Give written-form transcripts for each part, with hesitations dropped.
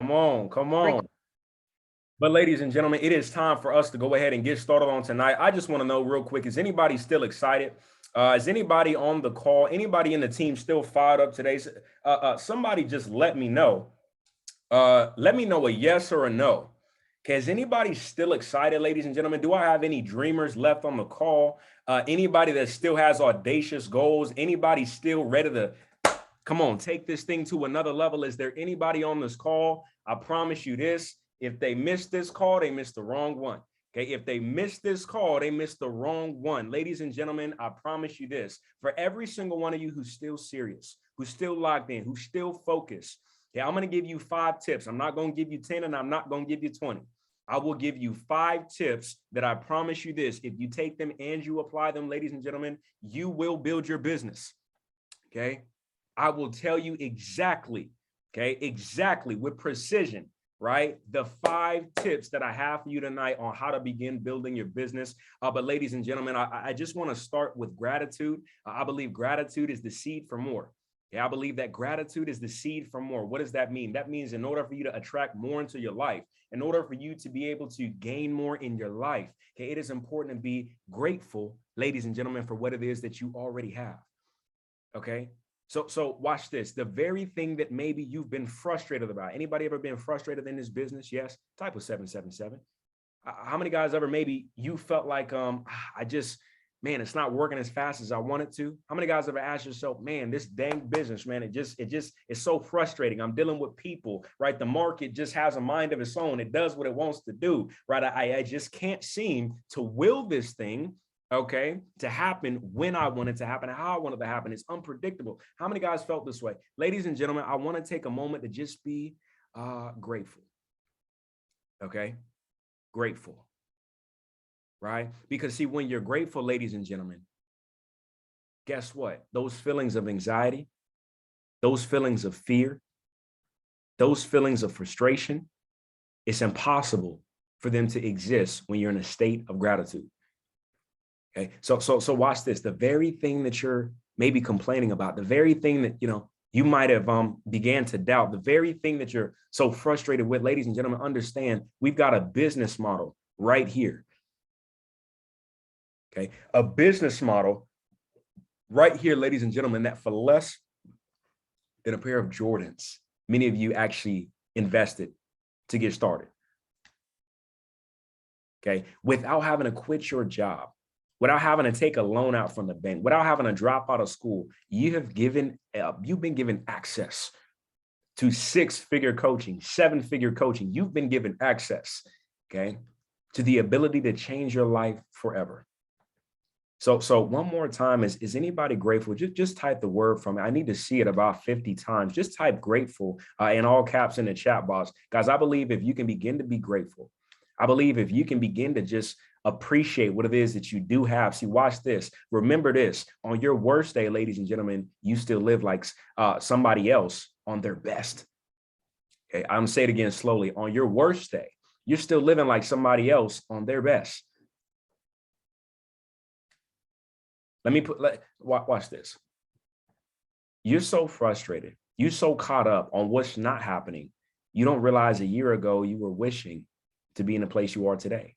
Come on, come Great. on. But ladies and gentlemen, it is time for us to go ahead and get started on tonight. I just want to know real quick, is anybody still excited? Is anybody on the call? Anybody in the team still fired up today? Somebody just let me know. Let me know a yes or a no. Okay, is anybody still excited, ladies and gentlemen? Do I have any dreamers left on the call? Anybody that still has audacious goals? Anybody still ready to come on, take this thing to another level? Is there anybody on this call? I promise you this. If they missed this call, they missed the wrong one. Okay, if they missed this call, they missed the wrong one. Ladies and gentlemen, I promise you this. For every single one of you who's still serious, who's still locked in, who's still focused, okay, I'm going to give you 5 tips. I'm not going to give you 10 and I'm not going to give you 20. I will give you 5 tips that I promise you this. If you take them and you apply them, ladies and gentlemen, you will build your business. Okay. I will tell you exactly, okay, exactly with precision, right? The 5 tips that I have for you tonight on how to begin building your business. But ladies and gentlemen, I just want to start with gratitude. I believe gratitude is the seed for more. Yeah, I believe that gratitude is the seed for more. What does that mean? That means in order for you to attract more into your life, in order for you to be able to gain more in your life, okay, it is important to be grateful, ladies and gentlemen, for what it is that you already have. Okay. So watch this. The very thing that maybe you've been frustrated about. Anybody ever been frustrated in this business? Yes. Type of 777. How many guys ever maybe you felt like I just, man, it's not working as fast as I want it to? How many guys ever asked yourself, man, this dang business, man, it's so frustrating. I'm dealing with people, right? The market just has a mind of its own. It does what it wants to do, right? I just can't seem to will this thing, okay, to happen when I want it to happen, how I want it to happen. It's unpredictable. How many guys felt this way? Ladies and gentlemen, I want to take a moment to just be grateful. Okay, grateful, right? Because see, when you're grateful, ladies and gentlemen, guess what? Those feelings of anxiety, those feelings of fear, those feelings of frustration, it's impossible for them to exist when you're in a state of gratitude. Okay, so watch this. The very thing that you're maybe complaining about, the very thing that you might have began to doubt, the very thing that you're so frustrated with, ladies and gentlemen, understand we've got a business model right here. Okay, a business model right here, ladies and gentlemen, that for less than a pair of Jordans, many of you actually invested to get started. Okay, without having to quit your job, without having to take a loan out from the bank, without having to drop out of school, you've been given access to 6-figure coaching, 7-figure coaching. You've been given access, okay, to the ability to change your life forever. So one more time, is anybody grateful? Just type the word from me. I need to see it about 50 times. Just type grateful in all caps in the chat box. Guys, I believe if you can begin to be grateful, I believe if you can begin to just appreciate what it is that you do have. See, watch this. Remember this. On your worst day, ladies and gentlemen, you still live like somebody else on their best. Okay, I'm saying it again slowly. On your worst day, you're still living like somebody else on their best. Watch this. You're so frustrated. You're so caught up on what's not happening. You don't realize a year ago you were wishing to be in the place you are today.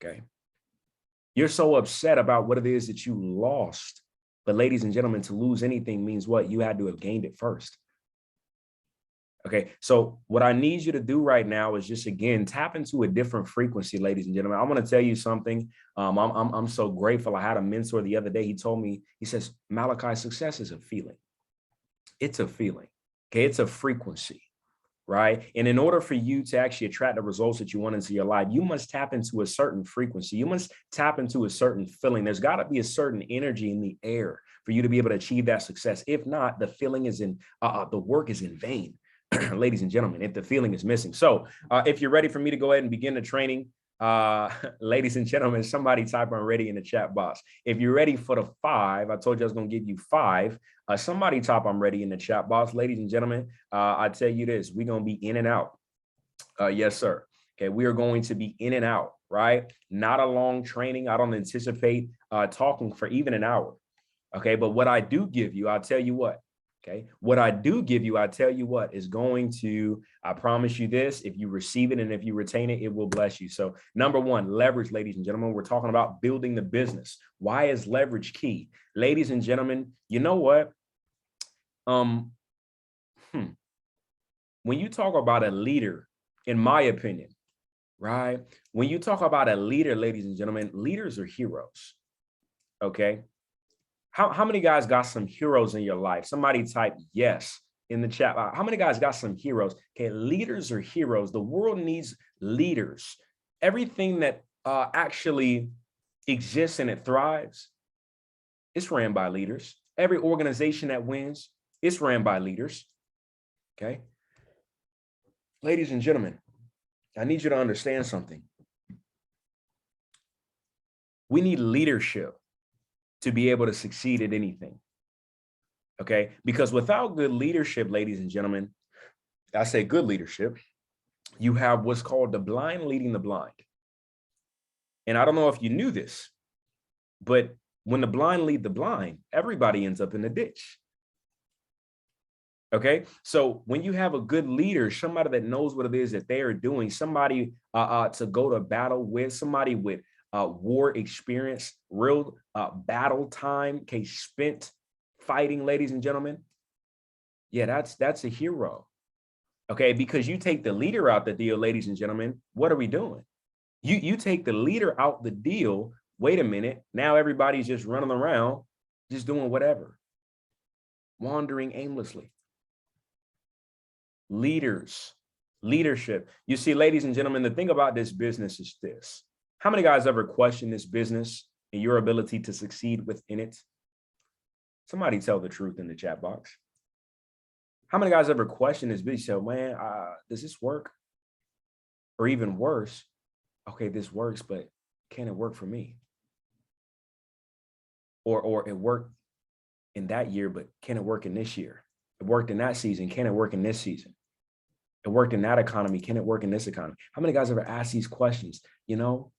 Okay. You're so upset about what it is that you lost. But ladies and gentlemen, to lose anything means what? You had to have gained it first. Okay, so what I need you to do right now is just, again, tap into a different frequency, ladies and gentlemen. I want to tell you something. I'm so grateful. I had a mentor the other day. He told me, he says, Malachi, success is a feeling. It's a feeling. Okay, it's a frequency, right? And in order for you to actually attract the results that you want into your life, you must tap into a certain frequency. You must tap into a certain feeling. There's got to be a certain energy in the air for you to be able to achieve that success. If not, the feeling is the work is in vain. Ladies and gentlemen, if the feeling is missing. So if you're ready for me to go ahead and begin the training, ladies and gentlemen, somebody type I'm ready in the chat box. If you're ready for the 5, I told you I was going to give you 5. Somebody type I'm ready in the chat box. Ladies and gentlemen, I tell you this, we're going to be in and out. Yes, sir. Okay, we are going to be in and out, right? Not a long training. I don't anticipate talking for even an hour. Okay, but what I do give you, I'll tell you what. Okay. What I do give you, I tell you what is going to, I promise you this, if you receive it and if you retain it, it will bless you. So number one, leverage, ladies and gentlemen, we're talking about building the business. Why is leverage key? Ladies and gentlemen, you know what? When you talk about a leader, in my opinion, right? When you talk about a leader, ladies and gentlemen, leaders are heroes. Okay. How many guys got some heroes in your life? Somebody type yes in the chat. How many guys got some heroes? Okay, leaders are heroes. The world needs leaders. Everything that actually exists and it thrives, it's ran by leaders. Every organization that wins, it's ran by leaders. Okay. Ladies and gentlemen, I need you to understand something. We need leadership to be able to succeed at anything. Okay, because without good leadership, ladies and gentlemen, I say good leadership, you have what's called the blind leading the blind. And I don't know if you knew this, but when the blind lead the blind, everybody ends up in the ditch. Okay, so when you have a good leader, somebody that knows what it is that they are doing, somebody to go to battle with, somebody with war experience, real battle time, okay, spent fighting, ladies and gentlemen. Yeah, that's a hero. Okay, because you take the leader out the deal, ladies and gentlemen, what are we doing? You take the leader out the deal. Wait a minute. Now everybody's just running around, just doing whatever, wandering aimlessly. Leadership. You see, ladies and gentlemen, the thing about this business is this. How many guys ever question this business and your ability to succeed within it? Somebody tell the truth in the chat box. How many guys ever question this business? So, man, does this work? Or even worse, okay, this works, but can it work for me? Or it worked in that year, but can it work in this year? It worked in that season. Can it work in this season? It worked in that economy. Can it work in this economy? How many guys ever ask these questions? You know,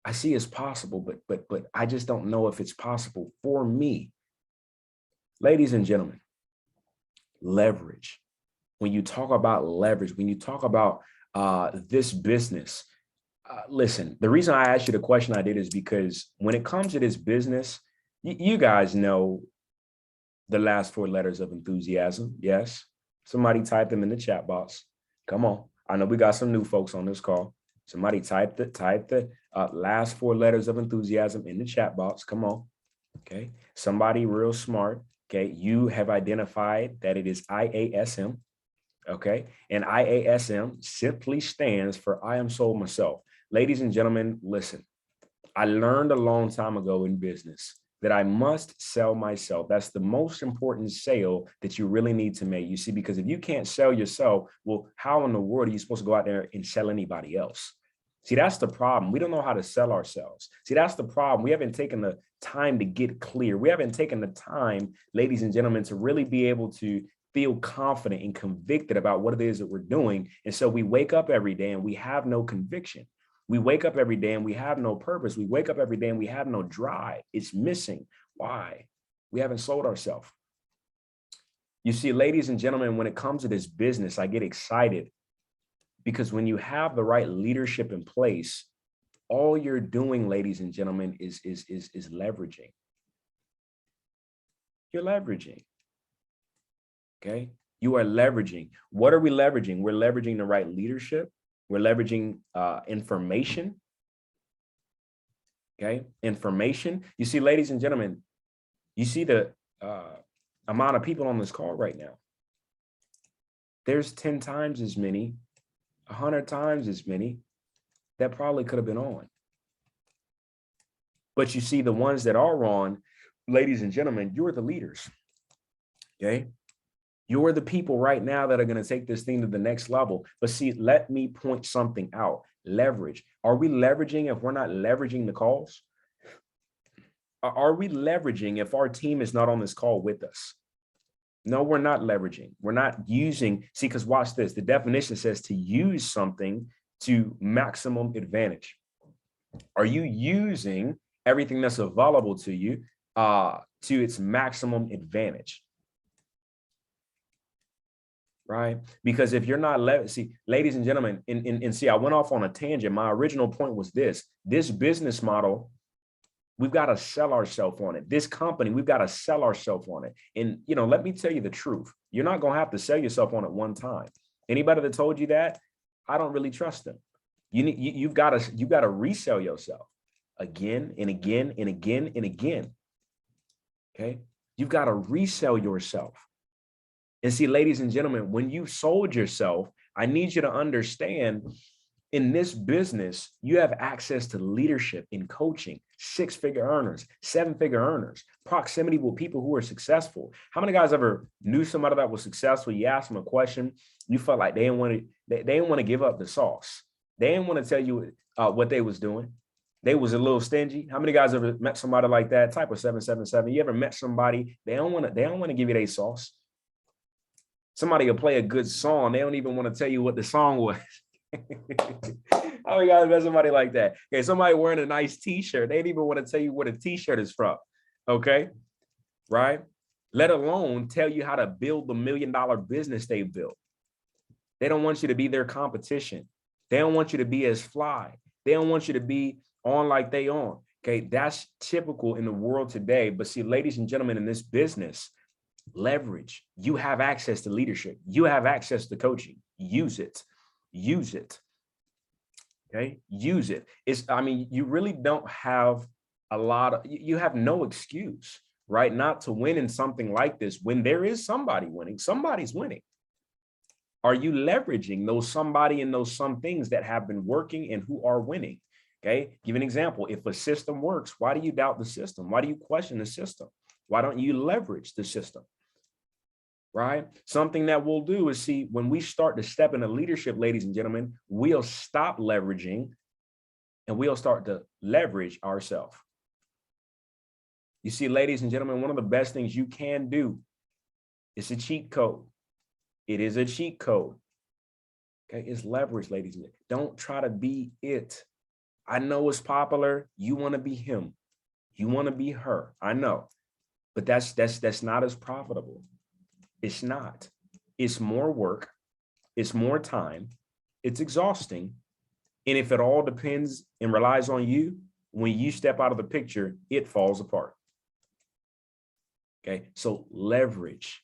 I see it's possible, but I just don't know if it's possible for me. Ladies and gentlemen, leverage. When you talk about leverage, when you talk about this business, listen, the reason I asked you the question I did is because when it comes to this business, you guys know the last four letters of enthusiasm. Yes. Somebody type them in the chat box. Come on. I know we got some new folks on this call. Somebody type the last four letters of enthusiasm in the chat box. Come on. Okay. Somebody real smart. Okay. You have identified that it is IASM. Okay. And IASM simply stands for I am sold myself. Ladies and gentlemen, listen, I learned a long time ago in business that I must sell myself. That's the most important sale that you really need to make. You see, because if you can't sell yourself, well, how in the world are you supposed to go out there and sell anybody else? See, that's the problem. We don't know how to sell ourselves. See, that's the problem. We haven't taken the time to get clear. We haven't taken the time, ladies and gentlemen, to really be able to feel confident and convicted about what it is that we're doing. And so we wake up every day and we have no conviction. We wake up every day and we have no purpose. We wake up every day and we have no drive. It's missing. Why? We haven't sold ourselves. You see, ladies and gentlemen, when it comes to this business, I get excited because when you have the right leadership in place, all you're doing, ladies and gentlemen, is leveraging. You're leveraging. Okay? You are leveraging. What are we leveraging? We're leveraging the right leadership. We're leveraging information. Okay, information. You see, ladies and gentlemen, you see the amount of people on this call right now. There's 10 times as many, 100 times as many that probably could have been on. But you see, the ones that are on, ladies and gentlemen, you're the leaders. Okay. You're the people right now that are going to take this thing to the next level. But see, let me point something out. Leverage. Are we leveraging if we're not leveraging the calls? Are we leveraging if our team is not on this call with us? No, we're not leveraging. We're not using. See, because watch this. The definition says to use something to maximum advantage. Are you using everything that's available to you to its maximum advantage. Right? Because if you're not, see, ladies and gentlemen, and see, I went off on a tangent. My original point was this business model, we've got to sell ourselves on it. This company, we've got to sell ourselves on it. And, you know, let me tell you the truth. You're not going to have to sell yourself on it one time. Anybody that told you that, I don't really trust them. You've got to resell yourself again and again and again and again. Okay. You've got to resell yourself. And see, ladies and gentlemen, when you sold yourself, I need you to understand in this business, you have access to leadership in coaching, 6-figure earners, 7-figure earners, proximity with people who are successful. How many guys ever knew somebody that was successful? You asked them a question, you felt like they didn't want to give up the sauce. They didn't want to tell you what they was doing. They was a little stingy. How many guys ever met somebody like that? Type of 777. You ever met somebody? They don't want to give you their sauce. Somebody will play a good song. They don't even want to tell you what the song was. How many guys met somebody like that? Okay, somebody wearing a nice t-shirt. They didn't even want to tell you what a t-shirt is from. Okay, right? Let alone tell you how to build the $1 million business they built. They don't want you to be their competition. They don't want you to be as fly. They don't want you to be on like they on. Okay, that's typical in the world today. But see, ladies and gentlemen, in this business, leverage. You have access to leadership. You have access to coaching. Use it. Use it. Okay, use it. You really don't have you have no excuse, right? Not to win in something like this when there is somebody winning. Somebody's winning. Are you leveraging those somebody and those some things that have been working and who are winning? Okay, give an example. If a system works, why do you doubt the system? Why do you question the system? Why don't you leverage the system? Right? Something that we'll do is see when we start to step into leadership, ladies and gentlemen, we'll stop leveraging and we'll start to leverage ourselves. You see, ladies and gentlemen, one of the best things you can do is a cheat code. It is a cheat code. Okay, it's leverage, ladies and gentlemen. Don't try to be it. I know it's popular. You want to be him. You want to be her. I know, but that's not as profitable. It's not. It's more work. It's more time. It's exhausting. And if it all depends and relies on you, when you step out of the picture, it falls apart. Okay, so leverage.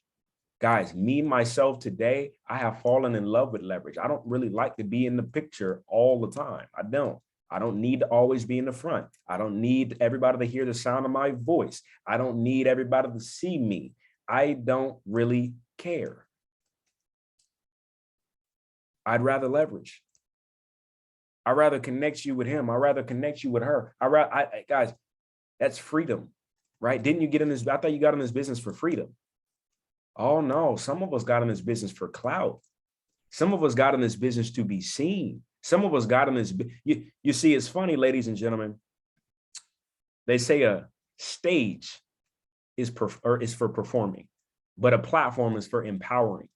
Guys, me, myself today, I have fallen in love with leverage. I don't really like to be in the picture all the time. I don't need to always be in the front. I don't need everybody to hear the sound of my voice. I don't need everybody to see me. I don't really care. I'd rather leverage. I'd rather connect you with him. I'd rather connect you with her. Guys, that's freedom, right? Didn't you get in this? I thought you got in this business for freedom. Oh no, some of us got in this business for clout. Some of us got in this business to be seen. Some of us got in this. You see, it's funny, ladies and gentlemen. They say a stage is for performing, but a platform is for empowering.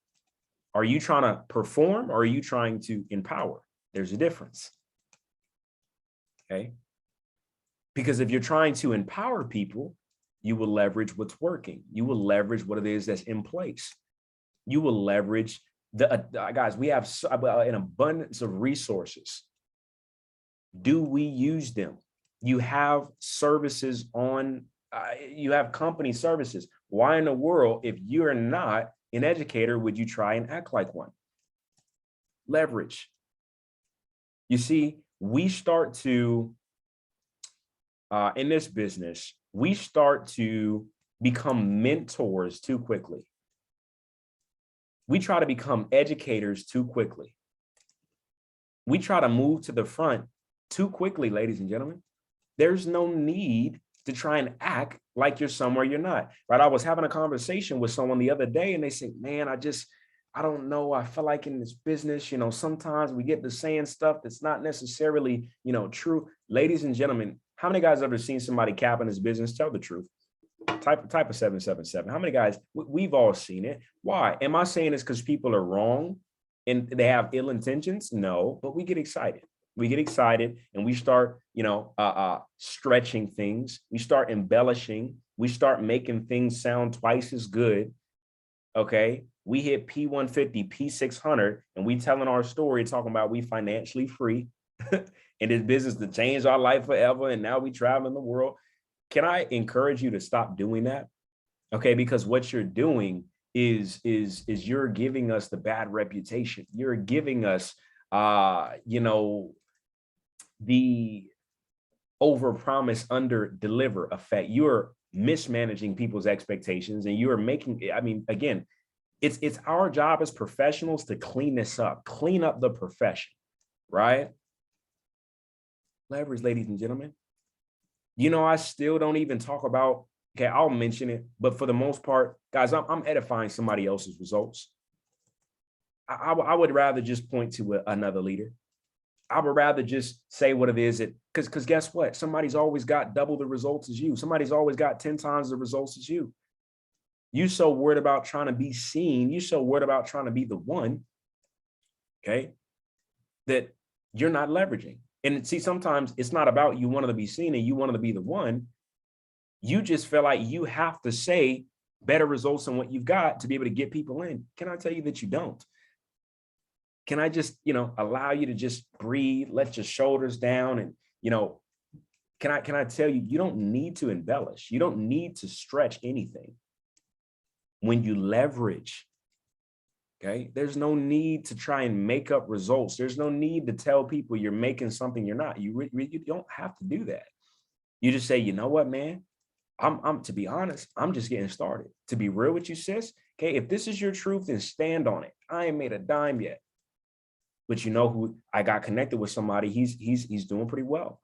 Are you trying to perform or are you trying to empower? There's a difference. Okay. Because if you're trying to empower people, you will leverage what's working. You will leverage what it is that's in place. You will leverage guys, we have an abundance of resources. Do we use them? You have services on, you have company services. Why in the world, if you're not an educator, would you try and act like one? Leverage. You see, we start to, in this business, we start to become mentors too quickly. We try to become educators too quickly. We try to move to the front too quickly, ladies and gentlemen. There's no need to try and act like you're somewhere you're not, right? I was having a conversation with someone the other day and they said, man, I don't know. I feel like in this business, sometimes we get to saying stuff that's not necessarily, true. Ladies and gentlemen, how many guys ever seen somebody cap in this business? Tell the truth. Type of 777. How many guys? We've all seen it. Why? Am I saying this because people are wrong and they have ill intentions? No, but we get excited. We get excited and we start, stretching things. We start embellishing We start making things sound twice as good. Okay. We hit P150, P600, and we telling our story, talking about we financially free in this business to change our life forever. And now we traveling the world. Can I encourage you to stop doing that? Okay. Because what you're doing is you're giving us the bad reputation. You're giving us, the over promise, under deliver effect. You're mismanaging people's expectations, and you are making, I mean, again, it's our job as professionals to clean this up, clean up the profession, right? Leverage, ladies and gentlemen. I still don't even talk about, okay, I'll mention it, but for the most part, guys, I'm edifying somebody else's results. I would rather just point to another leader. I would rather just say what it is, because guess what? Somebody's always got double the results as you. Somebody's always got 10 times the results as you. You so worried about trying to be seen. You so worried about trying to be the one, okay, that you're not leveraging. And see, sometimes it's not about you wanting to be seen and you wanting to be the one. You just feel like you have to say better results than what you've got to be able to get people in. Can I tell you that you don't? Can I just, allow you to just breathe, let your shoulders down, and, can I tell you, you don't need to embellish. You don't need to stretch anything. When you leverage, okay, there's no need to try and make up results. There's no need to tell people you're making something you're not. You don't have to do that. You just say, you know what, man, I'm to be honest, I'm just getting started. To be real with you, sis, okay, if this is your truth, then stand on it. I ain't made a dime yet. But who I got connected with somebody, he's doing pretty well.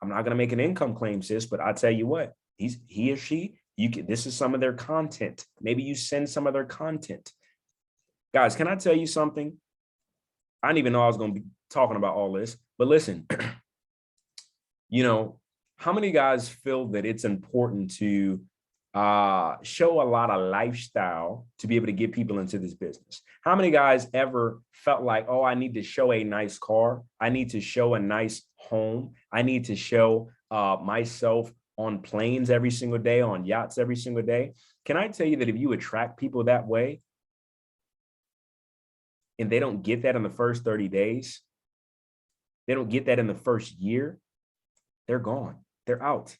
I'm not going to make an income claim, sis, but I'll tell you what, he or she, this is some of their content. Maybe you send some of their content. Guys, can I tell you something? I didn't even know I was going to be talking about all this, but listen, how many guys feel that it's important to show a lot of lifestyle to be able to get people into this business? How many guys ever felt like, oh, I need to show a nice car. I need to show a nice home. I need to show myself on planes every single day, on yachts every single day. Can I tell you that if you attract people that way and they don't get that in the first 30 days, they don't get that in the first year, they're gone. They're out.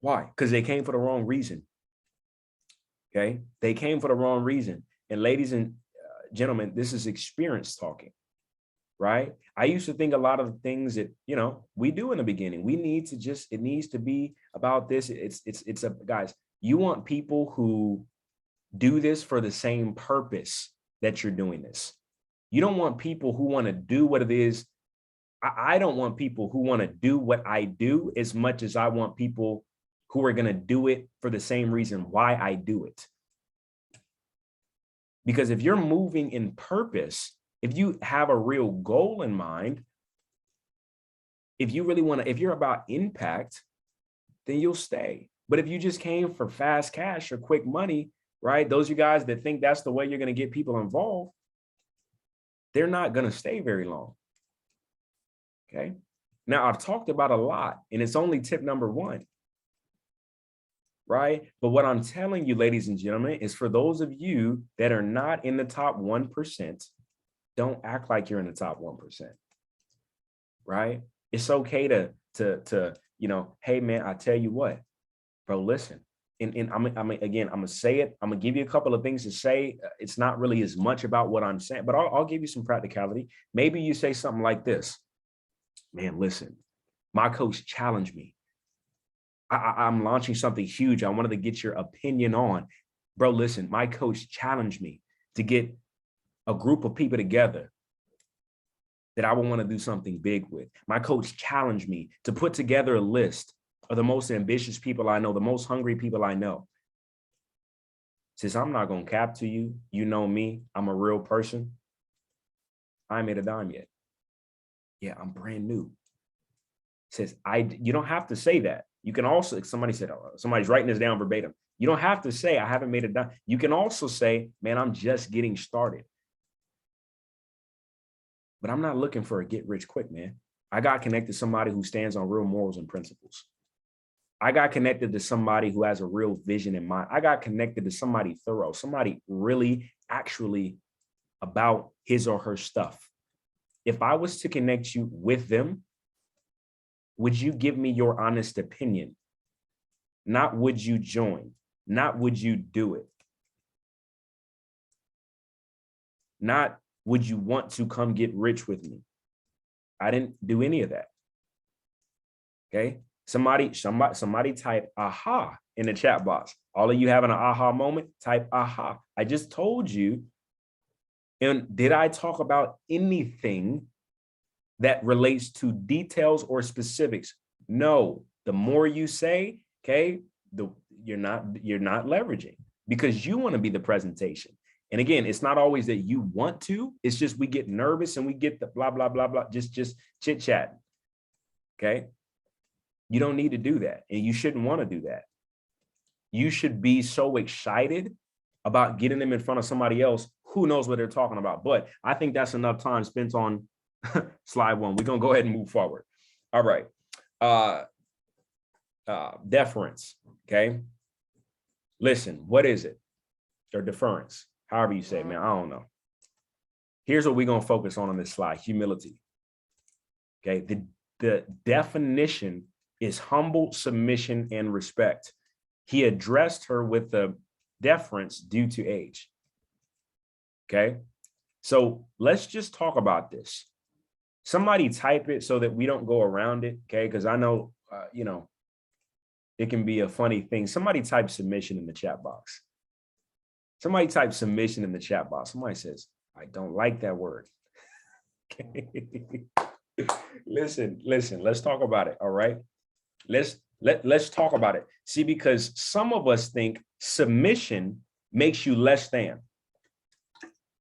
Why? Because they came for the wrong reason. Okay. They came for the wrong reason. And ladies and gentlemen, this is experience talking, right? I used to think a lot of the things that, we do in the beginning, it needs to be about this. Guys, you want people who do this for the same purpose that you're doing this. You don't want people who want to do what it is. I don't want people who want to do what I do as much as I want people who are going to do it for the same reason why I do it. Because if you're moving in purpose, if you have a real goal in mind, if you're about impact, then you'll stay. But if you just came for fast cash or quick money, right? Those you guys that think that's the way you're going to get people involved, they're not going to stay very long. Okay. Now I've talked about a lot, and it's only tip number 1. Right? But what I'm telling you, ladies and gentlemen, is for those of you that are not in the top 1%, don't act like you're in the top 1%. Right? It's okay to hey man, I tell you what, bro, listen. And I'm gonna say it. I'm gonna give you a couple of things to say. It's not really as much about what I'm saying, but I'll give you some practicality. Maybe you say something like this: man, listen, my coach challenged me. I'm launching something huge. I wanted to get your opinion on. Bro, listen, my coach challenged me to get a group of people together that I would want to do something big with. My coach challenged me to put together a list of the most ambitious people I know, the most hungry people I know. Since I'm not going to cap to you, you know me, I'm a real person. I ain't made a dime yet. Yeah, I'm brand new. Says you don't have to say that. You can also, somebody's writing this down verbatim. You don't have to say, I haven't made a dime. You can also say, man, I'm just getting started. But I'm not looking for a get rich quick, man. I got connected to somebody who stands on real morals and principles. I got connected to somebody who has a real vision in mind. I got connected to somebody thorough, somebody really actually about his or her stuff. If I was to connect you with them, would you give me your honest opinion? Not would you join, not would you do it, not would you want to come get rich with me? I didn't do any of that. Okay. Somebody type aha in the chat box. All of you having an aha moment, type aha. I just told you. And did I talk about anything that relates to details or specifics? No. The more you say, okay, you're not leveraging, because you want to be the presentation. And again, it's not always that you want to, it's just we get nervous and we get the blah, blah, blah, blah, just chit chat. Okay. You don't need to do that. And you shouldn't want to do that. You should be so excited about getting them in front of somebody else who knows what they're talking about. But I think that's enough time spent on slide one. We're going to go ahead and move forward. All right. Deference. Okay. Listen, what is it? Or deference, however you say it, man. I don't know. Here's what we're going to focus on this slide: humility. Okay. The definition is humble submission and respect. He addressed her with the deference due to age. Okay. So let's just talk about this. Somebody type it so that we don't go around it. Okay. Because I know, it can be a funny thing. Somebody type submission in the chat box. Somebody type submission in the chat box. Somebody says, I don't like that word. Okay. Listen, let's talk about it. All right. Let's talk about it. See, because some of us think submission makes you less than.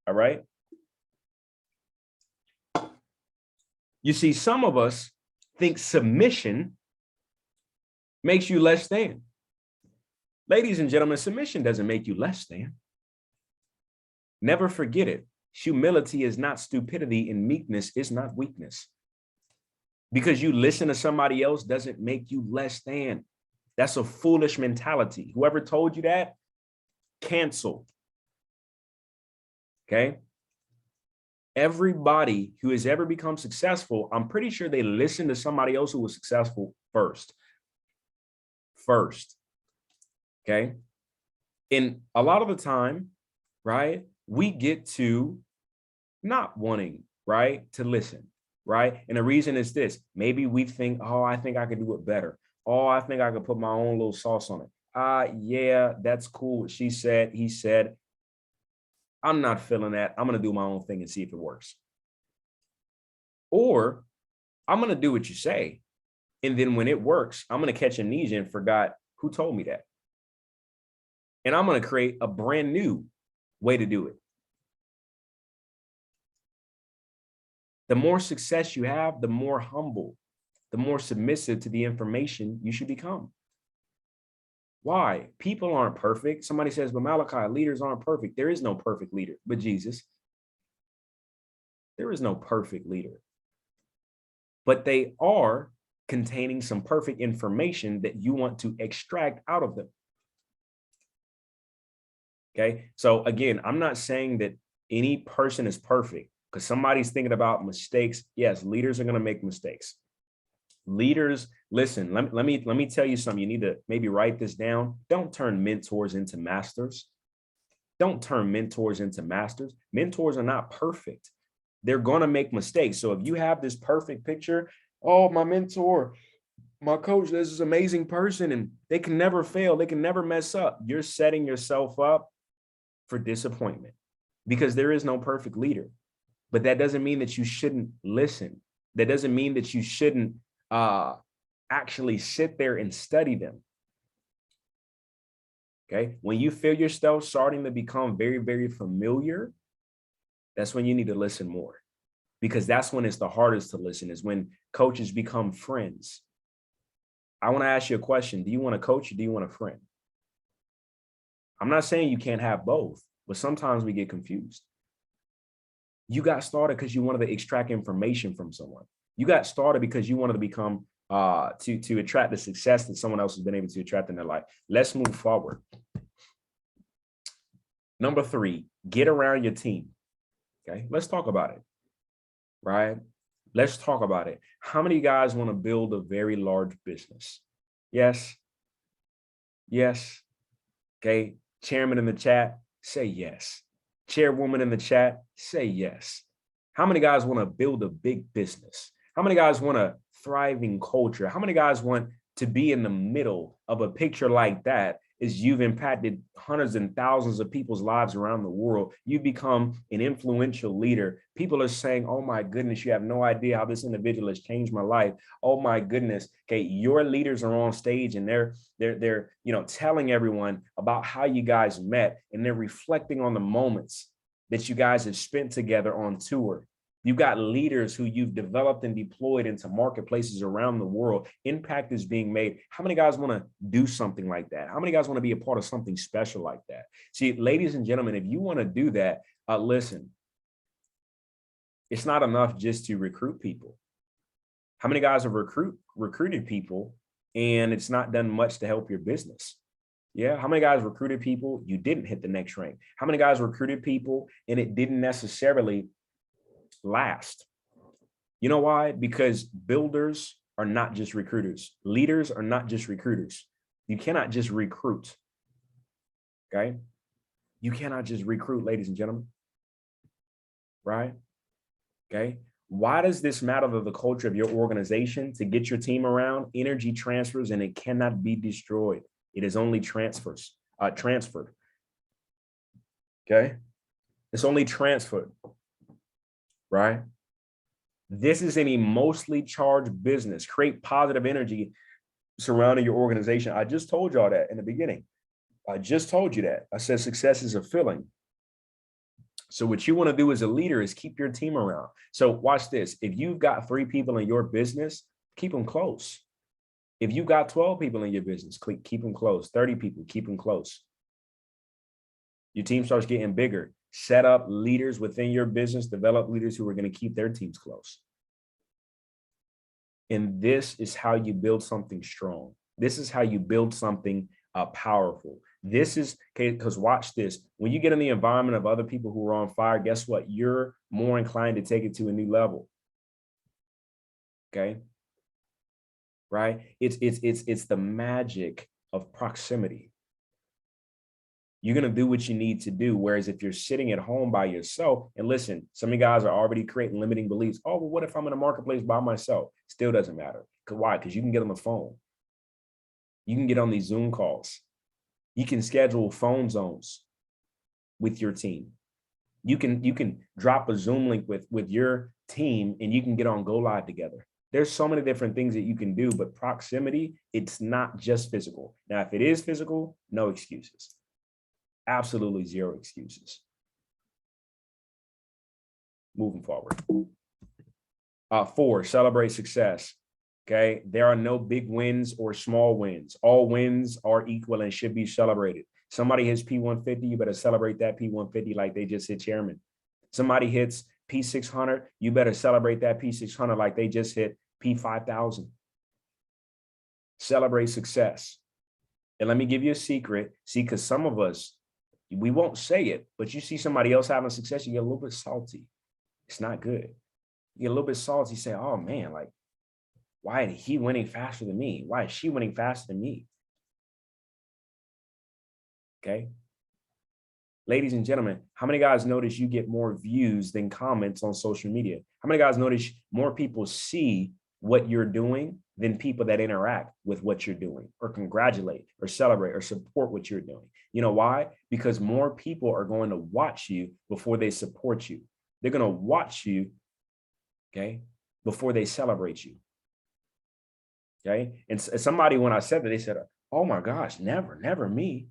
All right. You see, some of us think submission makes you less than. Ladies and gentlemen, submission doesn't make you less than. Never forget it. Humility is not stupidity, and meekness is not weakness. Because you listen to somebody else doesn't make you less than. That's a foolish mentality. Whoever told you that, cancel. Okay. Everybody who has ever become successful, I'm pretty sure they listened to somebody else who was successful first. Okay. And a lot of the time, right, we get to not wanting, right, to listen, right? And the reason is this: maybe we think, oh, I think I could do it better. Oh, I think I could put my own little sauce on it. Yeah, that's cool. She said, he said, I'm not feeling that. I'm going to do my own thing and see if it works. Or I'm going to do what you say. And then when it works, I'm going to catch amnesia and forgot who told me that. And I'm going to create a brand new way to do it. The more success you have, the more humble, the more submissive to the information you should become. Why? People aren't perfect. Somebody says, but Malachi, leaders aren't perfect. There is no perfect leader but Jesus. There is no perfect leader. But they are containing some perfect information that you want to extract out of them. Okay. So again, I'm not saying that any person is perfect, because somebody's thinking about mistakes. Yes, leaders are going to make mistakes. Leaders, listen, let me tell you something. You need to maybe write this down. Don't turn mentors into masters. Don't turn mentors into masters. Mentors are not perfect. They're going to make mistakes. So if you have this perfect picture, oh, my mentor, my coach, this is an amazing person, and they can never fail. They can never mess up. You're setting yourself up for disappointment, because there is no perfect leader. But that doesn't mean that you shouldn't listen. That doesn't mean that you shouldn't actually sit there and study them. Okay. When you feel yourself starting to become very, very familiar, that's when you need to listen more, because that's when it's the hardest to listen, is when coaches become friends. I want to ask you a question. Do you want a coach or do you want a friend? I'm not saying you can't have both, but sometimes we get confused. You got started because you wanted to extract information from someone. You got started because you wanted to become to attract the success that someone else has been able to attract in their life. Let's move forward. Number 3, get around your team. Okay, let's talk about it. Right? Let's talk about it. How many guys want to build a very large business? Yes. Yes. Okay. Chairman in the chat, say yes. Chairwoman in the chat, say yes. How many guys want to build a big business? How many guys want a thriving culture? How many guys want to be in the middle of a picture like that? Is you've impacted hundreds and thousands of people's lives around the world. You've become an influential leader. People are saying, oh my goodness, you have no idea how this individual has changed my life. Oh my goodness. Okay, your leaders are on stage and they're telling everyone about how you guys met, and they're reflecting on the moments that you guys have spent together on tour. You've got leaders who you've developed and deployed into marketplaces around the world. Impact is being made. How many guys want to do something like that? How many guys want to be a part of something special like that? See, ladies and gentlemen, if you want to do that, listen, it's not enough just to recruit people. How many guys have recruited people and it's not done much to help your business? Yeah. How many guys recruited people? You didn't hit the next rank. How many guys recruited people and it didn't necessarily last? You know why? Because builders are not just recruiters. Leaders are not just recruiters. You cannot just recruit. Okay. You cannot just recruit, ladies and gentlemen. Right. Okay. Why does this matter to the culture of your organization? To get your team around, energy transfers and it cannot be destroyed. It is only transferred. Okay. It's only transferred. Right? This is an emotionally charged business. Create positive energy surrounding your organization. I just told y'all that in the beginning. I just told you that. I said success is a feeling. So what you want to do as a leader is keep your team around. So watch this. If you've got 3 people in your business, keep them close. If you've got 12 people in your business, keep them close. 30 people, keep them close. Your team starts getting bigger. Set up leaders within your business, develop leaders who are going to keep their teams close. And this is how you build something strong. This is how you build something powerful. This is, okay, because watch this. When you get in the environment of other people who are on fire, guess what? You're more inclined to take it to a new level. Okay. Right? It's the magic of proximity. You're going to do what you need to do. Whereas if you're sitting at home by yourself, and listen, some of you guys are already creating limiting beliefs. Oh, well, what if I'm in a marketplace by myself? Still doesn't matter. Why? Because you can get on the phone. You can get on these Zoom calls. You can schedule phone zones with your team. You can drop a Zoom link with your team and you can get on Go Live together. There's so many different things that you can do, but proximity, it's not just physical. Now, if it is physical, no excuses. Absolutely zero excuses. Moving forward. 4, celebrate success. Okay. There are no big wins or small wins. All wins are equal and should be celebrated. Somebody hits P150, you better celebrate that P150 like they just hit chairman. Somebody hits P600, you better celebrate that P600 like they just hit P5000. Celebrate success. And let me give you a secret. See, because some of us, we won't say it, but you see somebody else having success, you get a little bit salty. It's not good. You get a little bit salty, you say, oh man, like, why is he winning faster than me? Why is she winning faster than me? Okay. Ladies and gentlemen, how many guys notice you get more views than comments on social media? How many guys notice more people see what you're doing than people that interact with what you're doing or congratulate or celebrate or support what you're doing? You know why? Because more people are going to watch you before they support you. They're going to watch you, okay, before they celebrate you. Okay. And somebody, when I said that, they said, oh my gosh, never me.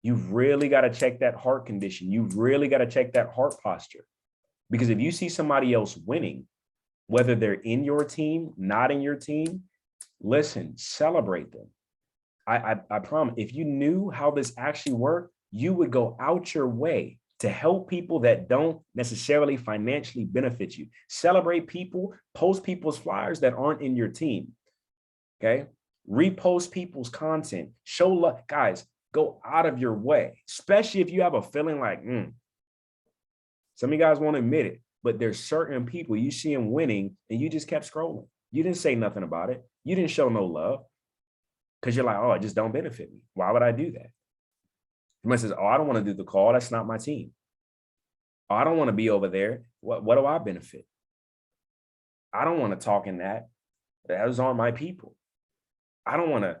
You've really got to check that heart condition. You've really got to check that heart posture. Because if you see somebody else winning, whether they're in your team, not in your team, listen, celebrate them. I promise, if you knew how this actually worked, you would go out your way to help people that don't necessarily financially benefit you. Celebrate people, post people's flyers that aren't in your team. Okay. Repost people's content, show love. Guys, go out of your way, especially if you have a feeling like, some of you guys won't admit it, but there's certain people you see them winning and you just kept scrolling. You didn't say nothing about it. You didn't show no love because you're like, oh, it just don't benefit me. Why would I do that? Someone says, oh, I don't want to do the call. That's not my team. Oh, I don't want to be over there. What do I benefit? I don't want to talk in that. Those aren't my people. I don't want to,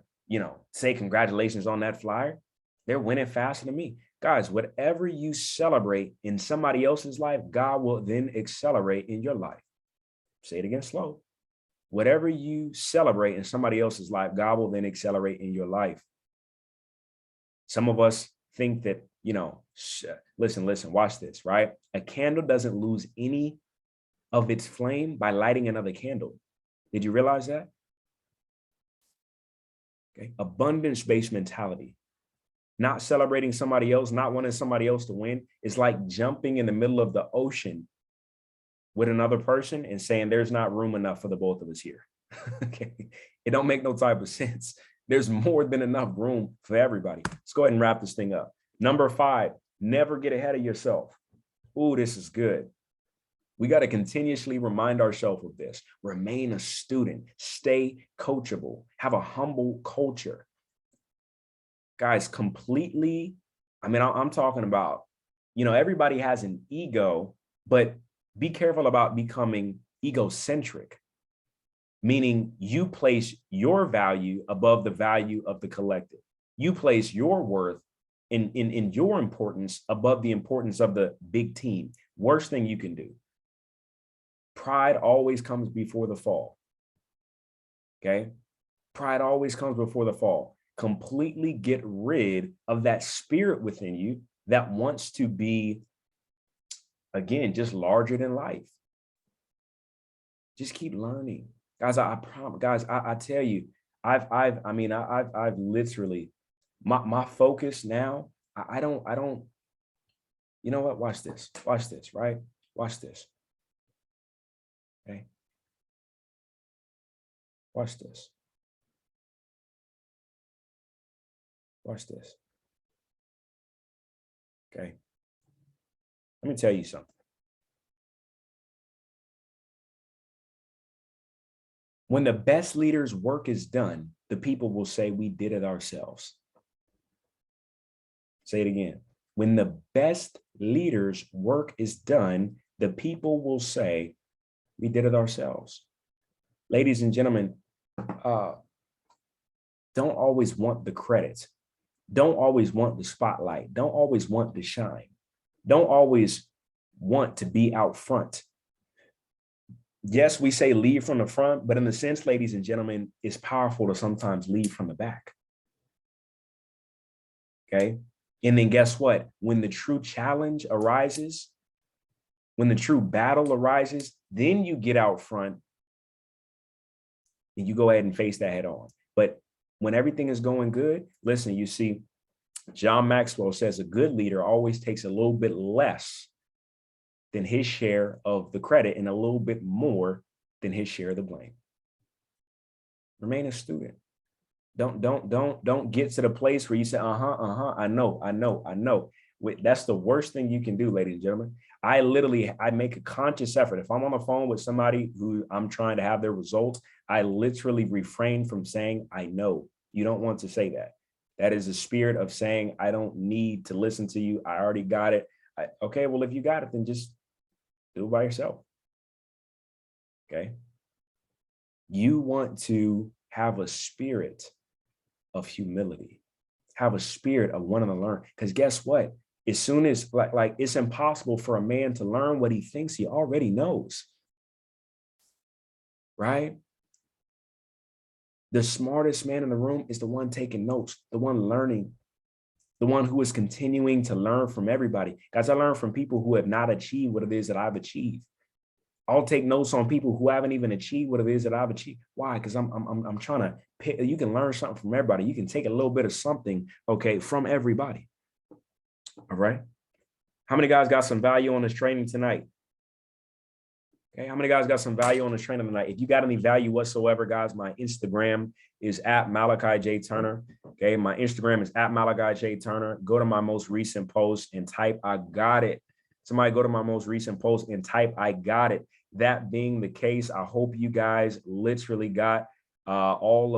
say congratulations on that flyer. They're winning faster than me. Guys, whatever you celebrate in somebody else's life, God will then accelerate in your life. Say it again slow. Whatever you celebrate in somebody else's life, God will then accelerate in your life. Some of us think that, listen, watch this, right? A candle doesn't lose any of its flame by lighting another candle. Did you realize that? Okay. Abundance-based mentality. Not celebrating somebody else, not wanting somebody else to win. It's like jumping in the middle of the ocean with another person and saying there's not room enough for the both of us here. Okay. It don't make no type of sense. There's more than enough room for everybody. Let's go ahead and wrap this thing up. Number 5, never get ahead of yourself. Ooh, this is good. We got to continuously remind ourselves of this. Remain a student, stay coachable, have a humble culture. Guys, completely, I'm talking about, everybody has an ego, but be careful about becoming egocentric, meaning you place your value above the value of the collective. You place your worth in your importance above the importance of the big team. Worst thing you can do. Pride always comes before the fall. Okay? Pride always comes before the fall. Completely get rid of that spirit within you that wants to be, again, just larger than life. Just keep learning. Guys, I promise, guys, I tell you, I've literally, my focus now, I don't, you know what? Watch this, right? Watch this. Okay. Watch this. Watch this. Okay. Let me tell you something. When the best leader's work is done, the people will say, we did it ourselves. Say it again. When the best leader's work is done, the people will say, we did it ourselves. Ladies and gentlemen, don't always want the credit. Don't always want the spotlight. Don't always want the shine. Don't always want to be out front. Yes, we say lead from the front, but in the sense, ladies and gentlemen, it's powerful to sometimes lead from the back. Okay. And then guess what? When the true challenge arises, when the true battle arises, then you get out front and you go ahead and face that head on. But when everything is going good, listen, you see, John Maxwell says a good leader always takes a little bit less than his share of the credit and a little bit more than his share of the blame. Remain a student. Don't get to the place where you say, I know. That's the worst thing you can do, ladies and gentlemen. I make a conscious effort. If I'm on the phone with somebody who I'm trying to have their results, I literally refrain from saying, I know. You don't want to say that. That is a spirit of saying, I don't need to listen to you. I already got it. Okay, well, if you got it, then just do it by yourself. Okay. You want to have a spirit of humility, have a spirit of wanting to learn. Because guess what? As soon as like it's impossible for a man to learn what he thinks he already knows. Right? The smartest man in the room is the one taking notes, the one learning, the one who is continuing to learn from everybody. Guys, I learn from people who have not achieved what it is that I've achieved. I'll take notes on people who haven't even achieved what it is that I've achieved. Why? Because I'm trying to pick, you can learn something from everybody. You can take a little bit of something, okay, from everybody. All right. How many guys got some value on this training tonight? Okay, how many guys got some value on this training tonight? If you got any value whatsoever, guys, my Instagram is at Malachi J. Turner. Okay, my Instagram is at Malachi J. Turner. Go to my most recent post and type, I got it. Somebody go to my most recent post and type, I got it. That being the case, I hope you guys literally got all of